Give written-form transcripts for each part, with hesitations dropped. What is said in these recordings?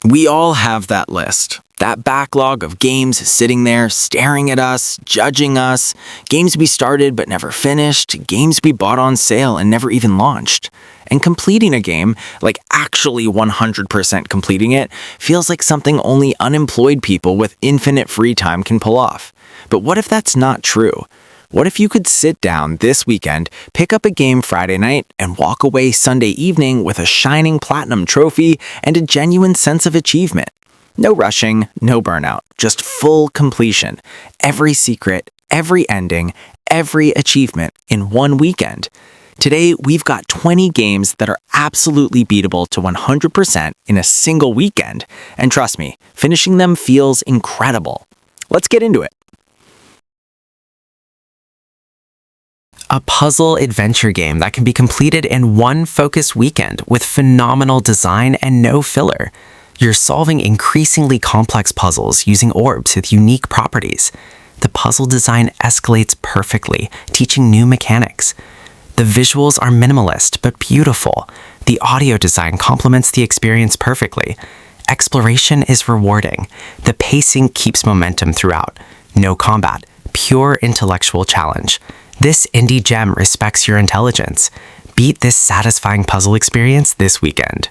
We all have that list. That backlog of games sitting there, staring at us, judging us, games we started but never finished, games we bought on sale and never even launched. And completing a game, like actually 100% completing it, feels like something only unemployed people with infinite free time can pull off. But what if that's not true? What if you could sit down this weekend, pick up a game Friday night, and walk away Sunday evening with a shining platinum trophy and a genuine sense of achievement? No rushing, no burnout, just full completion. Every secret, every ending, every achievement in one weekend. Today, we've got 20 games that are absolutely beatable to 100% in a single weekend. And trust me, finishing them feels incredible. Let's get into it. A puzzle adventure game that can be completed in one focused weekend with phenomenal design and no filler. You're solving increasingly complex puzzles using orbs with unique properties. The puzzle design escalates perfectly, teaching new mechanics. The visuals are minimalist but beautiful. The audio design complements the experience perfectly. Exploration is rewarding. The pacing keeps momentum throughout. No combat, pure intellectual challenge. This indie gem respects your intelligence. Beat this satisfying puzzle experience this weekend.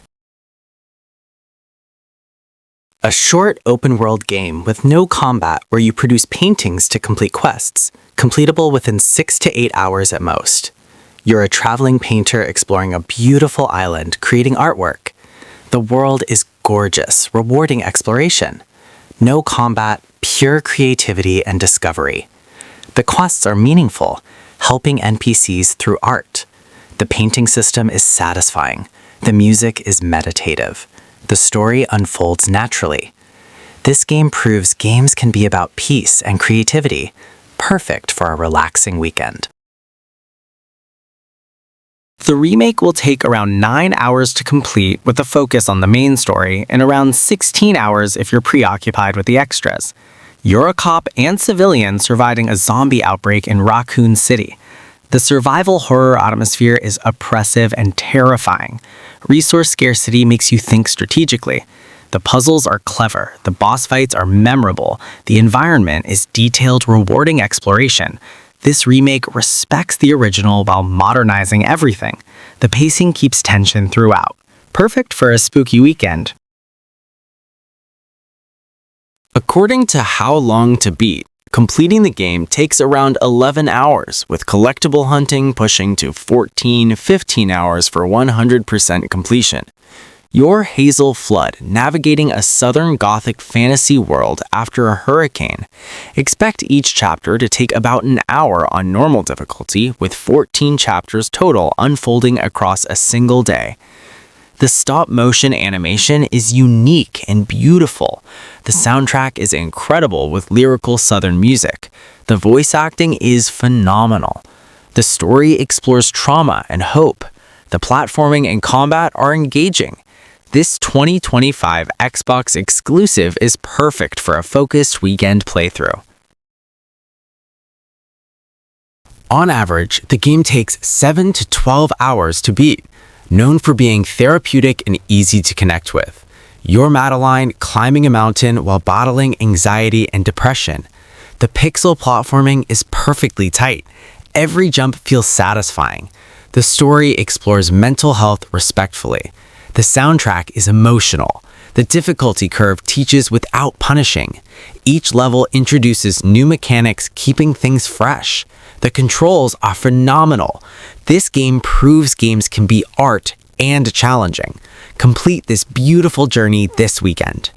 A short open-world game with no combat where you produce paintings to complete quests, completable within 6 to 8 hours at most. You're a traveling painter exploring a beautiful island, creating artwork. The world is gorgeous, rewarding exploration. No combat, pure creativity and discovery. The quests are meaningful, helping NPCs through art. The painting system is satisfying. The music is meditative. The story unfolds naturally. This game proves games can be about peace and creativity, perfect for a relaxing weekend. The remake will take around 9 hours to complete with a focus on the main story and around 16 hours if you're preoccupied with the extras. You're a cop and civilian surviving a zombie outbreak in Raccoon City. The survival horror atmosphere is oppressive and terrifying. Resource scarcity makes you think strategically. The puzzles are clever, the boss fights are memorable, the environment is detailed, rewarding exploration. This remake respects the original while modernizing everything. The pacing keeps tension throughout. Perfect for a spooky weekend. According to How Long to Beat, completing the game takes around 11 hours, with collectible hunting pushing to 15 hours for 100% completion. You're Hazel Flood, navigating a southern gothic fantasy world after a hurricane. Expect each chapter to take about an hour on normal difficulty, with 14 chapters total unfolding across a single day. The stop-motion animation is unique and beautiful. The soundtrack is incredible with lyrical southern music. The voice acting is phenomenal. The story explores trauma and hope. The platforming and combat are engaging. This 2025 Xbox exclusive is perfect for a focused weekend playthrough. On average, the game takes 7 to 12 hours to beat. Known for being therapeutic and easy to connect with. You're Madeline climbing a mountain while battling anxiety and depression. The pixel platforming is perfectly tight. Every jump feels satisfying. The story explores mental health respectfully. The soundtrack is emotional. The difficulty curve teaches without punishing. Each level introduces new mechanics, keeping things fresh. The controls are phenomenal. This game proves games can be art and challenging. Complete this beautiful journey this weekend.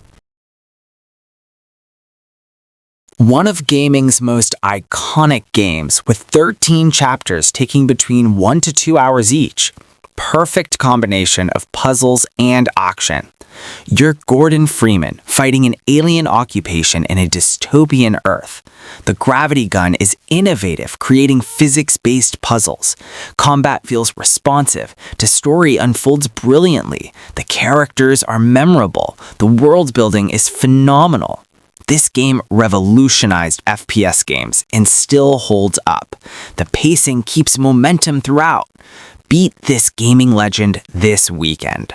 One of gaming's most iconic games, with 13 chapters taking between 1 to 2 hours each. Perfect combination of puzzles and action. You're Gordon Freeman, fighting an alien occupation in a dystopian Earth. The gravity gun is innovative, creating physics-based puzzles. Combat feels responsive. The story unfolds brilliantly. The characters are memorable. The world building is phenomenal. This game revolutionized FPS games and still holds up. The pacing keeps momentum throughout. Beat this gaming legend this weekend.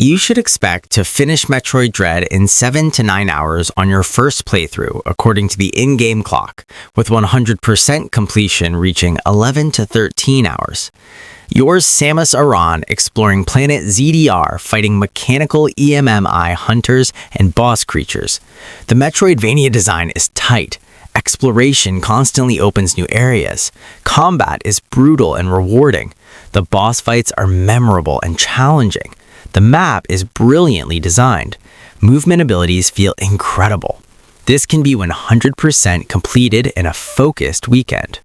You should expect to finish Metroid Dread in 7 to 9 hours on your first playthrough, according to the in-game clock, with 100% completion reaching 11 to 13 hours. Yours Samus Aran exploring planet ZDR, fighting mechanical EMMI hunters and boss creatures. The Metroidvania design is tight. Exploration constantly opens new areas. Combat is brutal and rewarding. The boss fights are memorable and challenging. The map is brilliantly designed. Movement abilities feel incredible. This can be 100% completed in a focused weekend.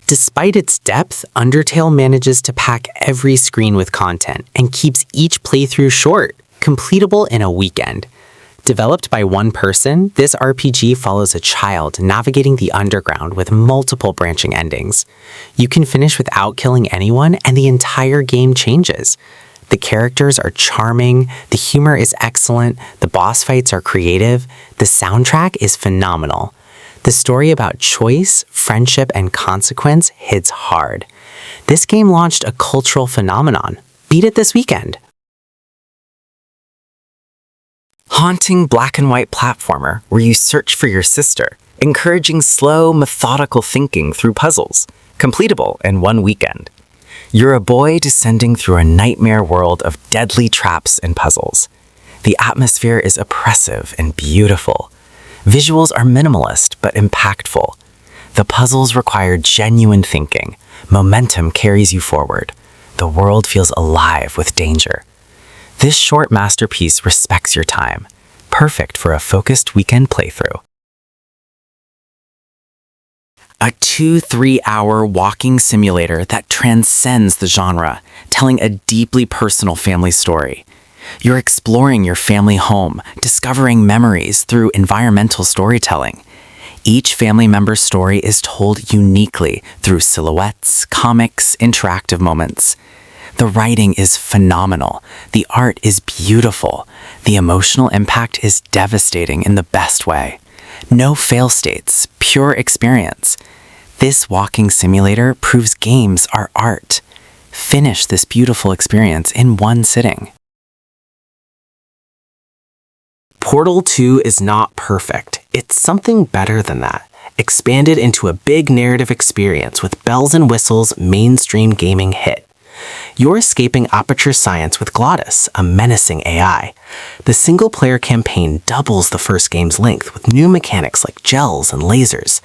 Despite its depth, Undertale manages to pack every screen with content and keeps each playthrough short, completable in a weekend. Developed by one person, this RPG follows a child navigating the underground with multiple branching endings. You can finish without killing anyone, and the entire game changes. The characters are charming, the humor is excellent, the boss fights are creative, the soundtrack is phenomenal. The story about choice, friendship, and consequence hits hard. This game launched a cultural phenomenon. Beat it this weekend. Haunting black and white platformer where you search for your sister, encouraging slow, methodical thinking through puzzles, completable in one weekend. You're a boy descending through a nightmare world of deadly traps and puzzles. The atmosphere is oppressive and beautiful. Visuals are minimalist but impactful. The puzzles require genuine thinking. Momentum carries you forward. The world feels alive with danger. This short masterpiece respects your time, perfect for a focused weekend playthrough. A 2-3 hour walking simulator that transcends the genre, telling a deeply personal family story. You're exploring your family home, discovering memories through environmental storytelling. Each family member's story is told uniquely through silhouettes, comics, interactive moments. The writing is phenomenal. The art is beautiful. The emotional impact is devastating in the best way. No fail states, pure experience. This walking simulator proves games are art. Finish this beautiful experience in one sitting. Portal 2 is not perfect. It's something better than that. Expanded into a big narrative experience with bells and whistles mainstream gaming hit. You're escaping Aperture Science with Glottis, a menacing AI. The single-player campaign doubles the first game's length with new mechanics like gels and lasers.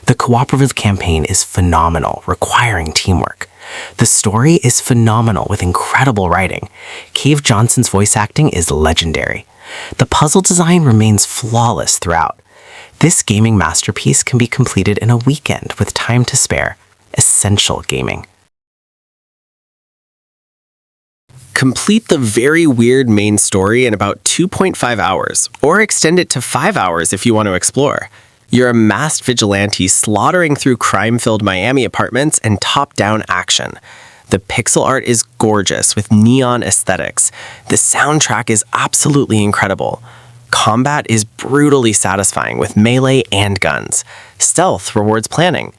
The cooperative campaign is phenomenal, requiring teamwork. The story is phenomenal with incredible writing. Cave Johnson's voice acting is legendary. The puzzle design remains flawless throughout. This gaming masterpiece can be completed in a weekend with time to spare. Essential gaming. Complete the very weird main story in about 2.5 hours, or extend it to 5 hours if you want to explore. You're a masked vigilante slaughtering through crime-filled Miami apartments and top-down action. The pixel art is gorgeous with neon aesthetics. The soundtrack is absolutely incredible. Combat is brutally satisfying with melee and guns. Stealth rewards planning.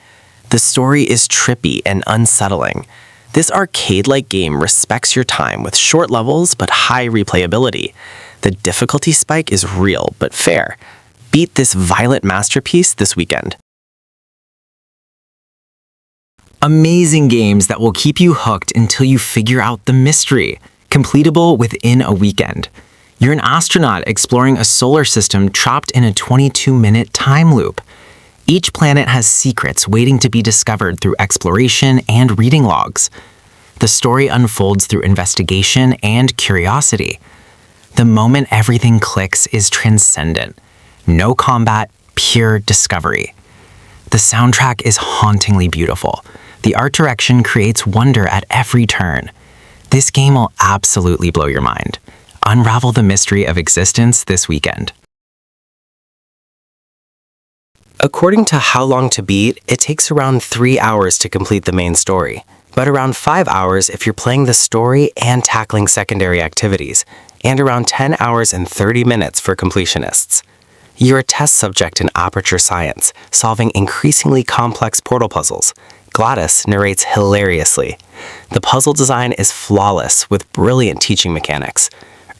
The story is trippy and unsettling. This arcade-like game respects your time with short levels but high replayability. The difficulty spike is real but fair. Beat this violent masterpiece this weekend. Amazing games that will keep you hooked until you figure out the mystery. Completable within a weekend. You're an astronaut exploring a solar system trapped in a 22-minute time loop. Each planet has secrets waiting to be discovered through exploration and reading logs. The story unfolds through investigation and curiosity. The moment everything clicks is transcendent. No combat, pure discovery. The soundtrack is hauntingly beautiful. The art direction creates wonder at every turn. This game will absolutely blow your mind. Unravel the mystery of existence this weekend. According to How Long to Beat, it takes around 3 hours to complete the main story, but around 5 hours if you're playing the story and tackling secondary activities, and around 10 hours and 30 minutes for completionists. You're a test subject in Aperture Science, solving increasingly complex portal puzzles. Gladys narrates hilariously. The puzzle design is flawless with brilliant teaching mechanics.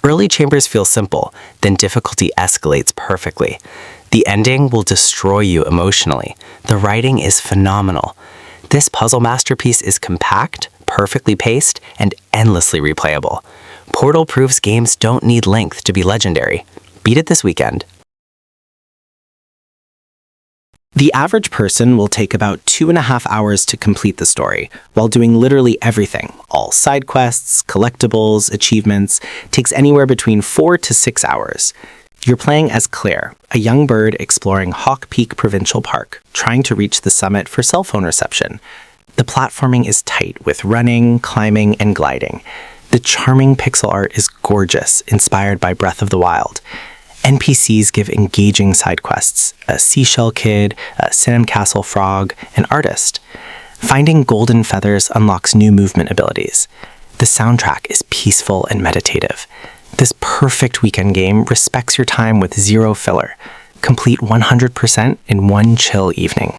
Early chambers feel simple, then difficulty escalates perfectly. The ending will destroy you emotionally. The writing is phenomenal. This puzzle masterpiece is compact, perfectly paced, and endlessly replayable. Portal proves games don't need length to be legendary. Beat it this weekend. The average person will take about 2.5 hours to complete the story, while doing literally everything. All side quests, collectibles, achievements, takes anywhere between 4 to 6 hours. You're playing as Claire, a young bird exploring Hawk Peak Provincial Park, trying to reach the summit for cell phone reception. The platforming is tight with running, climbing, and gliding. The charming pixel art is gorgeous, inspired by Breath of the Wild. NPCs give engaging side quests: a seashell kid, a sandcastle frog, an artist. Finding golden feathers unlocks new movement abilities. The soundtrack is peaceful and meditative. This perfect weekend game respects your time with zero filler. Complete 100% in one chill evening.